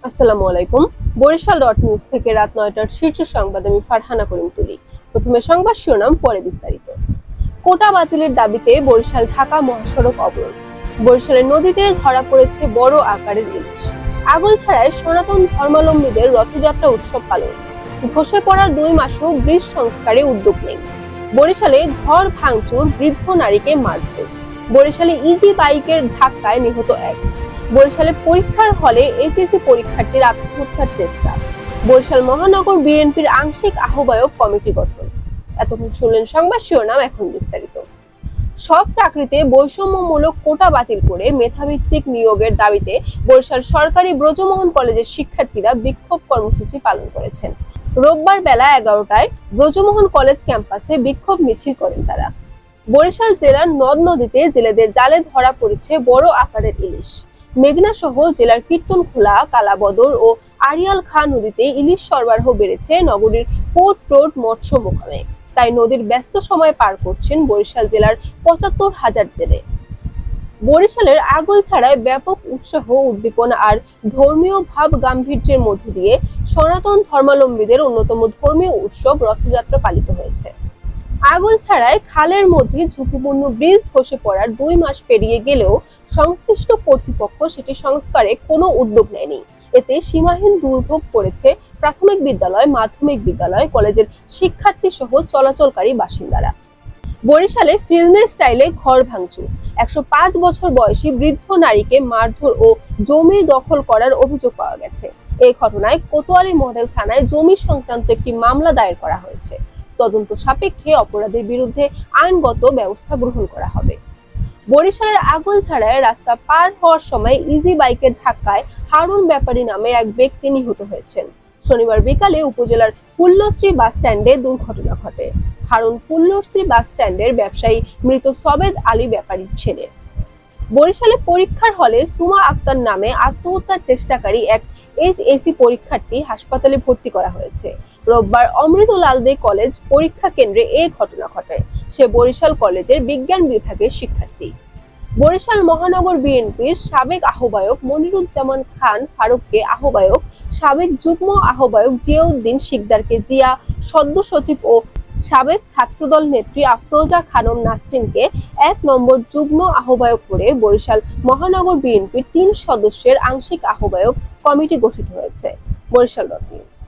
আসসালামু আলাইকুম। Barishal dot news থেকে রাত ৯টার শীর্ষ সংবাদ আমি ফারহানা করিম তুলি। প্রথমে সংবাদ শিরোনাম, পরে বিস্তারিত। কোটা বাতিলের দাবিতে বরিশাল ঢাকা মহাসড়ক অবরোধ। বরিশালের নদীতে ধরা পড়েছে বড় আকারের ইলিশ। আগলছাড়ায় সনাতন ধর্মাবলম্বীদের রথযাত্রা উৎসব পালন। ধসে পড়ার ২ মাসেও ব্রিজ সংস্কারে উদ্যোগ নেই। বরিশালে ঘর ভাঙচুর, বৃদ্ধ নারীকে মারধর। বরিশালে ইজি বাইকের ধাক্কায় নিহত এক। বরিশালে পরীক্ষার হলে এইচএসসি পরীক্ষার্থীর আত্মহত্যার চেষ্টা। বরিশাল মহানগর বিএনপির আংশিক আহ্বায়ক কমিটি গঠন। এতক্ষণ শুনলেন সংবাদ শিরোনাম, এখন বিস্তারিত। সব চাকরিতে বৈষম্যমূলক কোটা বাতিল করে মেধাভিত্তিক নিয়োগের দাবিতে বরিশাল সরকারি ব্রজমোহন কলেজের শিক্ষার্থীরা বিক্ষোভ কর্মসূচি পালন করেছেন। রোববার বেলা 11টায় ব্রজমোহন কলেজ ক্যাম্পাসে বিক্ষোভ মিছিল করেন তারা। বরিশাল জেলার নদ নদীতে জেলেদের জালে ধরা পড়েছে বড় আকারের ইলিশ। মেঘনা সহ জেলার কীর্তনখোলা, কালাবদর ও আড়িয়াল খাঁ নদীতে ইলিশ সরবরাহ বেড়েছে নগরীর পোর্ট রোড মৎস্য মোকামে। তাই নদীর ব্যস্ত সময় পার করছেন বরিশাল জেলার ৭৫,০০০ জেলে। বরিশালের আগলছাড়ায় ব্যাপক উৎসাহ, উদ্দীপনা আর ধর্মীয় ভাব গাম্ভীর্যের মধ্য দিয়ে সনাতন ধর্মাবলম্বীদের অন্যতম ধর্মীয় উৎসব রথযাত্রা পালিত হয়েছে। আগলছাড়ায় খালের মধ্যে ঝুঁকিপূর্ণ ব্রিজ ধসে পড়ার ২ মাস পেরিয়ে গেলেও সংশ্লিষ্ট কর্তৃপক্ষ সেটি সংস্কারে কোনো উদ্যোগ নেয়নি। এতে সীমাহীন দুর্ভোগ পড়েছে প্রাথমিক বিদ্যালয়, মাধ্যমিক বিদ্যালয়, কলেজের শিক্ষার্থী সহ চলাচলকারী বাসিন্দারা। বরিশালে ফিল্মের স্টাইলে ঘর ভাঙচুর। ১০৫ বছর বয়সী বৃদ্ধ নারীকে মারধর ও জমি দখল করার অভিযোগ পাওয়া গেছে। এই ঘটনায় কোতোয়ালি মডেল থানায় জমি সংক্রান্ত একটি মামলা দায়ের করা হয়েছে। তদন্ত সাপেক্ষে অপরাধের বিরুদ্ধে আইনগত ব্যবস্থা গ্রহণ করা হবে। বরিশালের আগলছাড়ায় রাস্তা পার হওয়ার সময় ইজি বাইকের ধাক্কায় হারুন ব্যাপারী নামে এক ব্যক্তি নিহত হয়েছেন। শনিবার বিকালে উপজেলার ফুল্লশ্রী বাস স্ট্যান্ডে দুর্ঘটনা ঘটে। হারুন ফুল্লশ্রী বাস স্ট্যান্ডের ব্যবসায়ী মৃত সবেদ আলী ব্যাপারীর ছেলে। বরিশালে পরীক্ষার হলে সুমা আক্তার নামে আত্মহত্যার চেষ্টাকারী এক এইচএসসি পরীক্ষার্থী হাসপাতালে ভর্তি করা হয়েছে। রোববার অমৃতলাল দে কলেজ পরীক্ষা কেন্দ্রে এই ঘটনা ঘটে। সে বরিশাল কলেজের বিজ্ঞান বিভাগের শিক্ষার্থী। বরিশাল মহানগর বিএনপির সাবেক আহ্বায়ক মনিরুজ্জামান খান ফারুককে আহ্বায়ক, সাবেক যুগ্ম আহ্বায়ক জিয়াউদ্দিন শিকদারকে জিয়া, সদ্য সচিব ও সাবেক ছাত্রদল নেত্রী আফরোজা খানম নাসরিনকে ১ নম্বর যুগ্ম আহ্বায়ক করে বরিশাল মহানগর বিএনপির ৩ সদস্যের আংশিক আহ্বায়ক কমিটি গঠিত হয়েছে। Barishal dot news.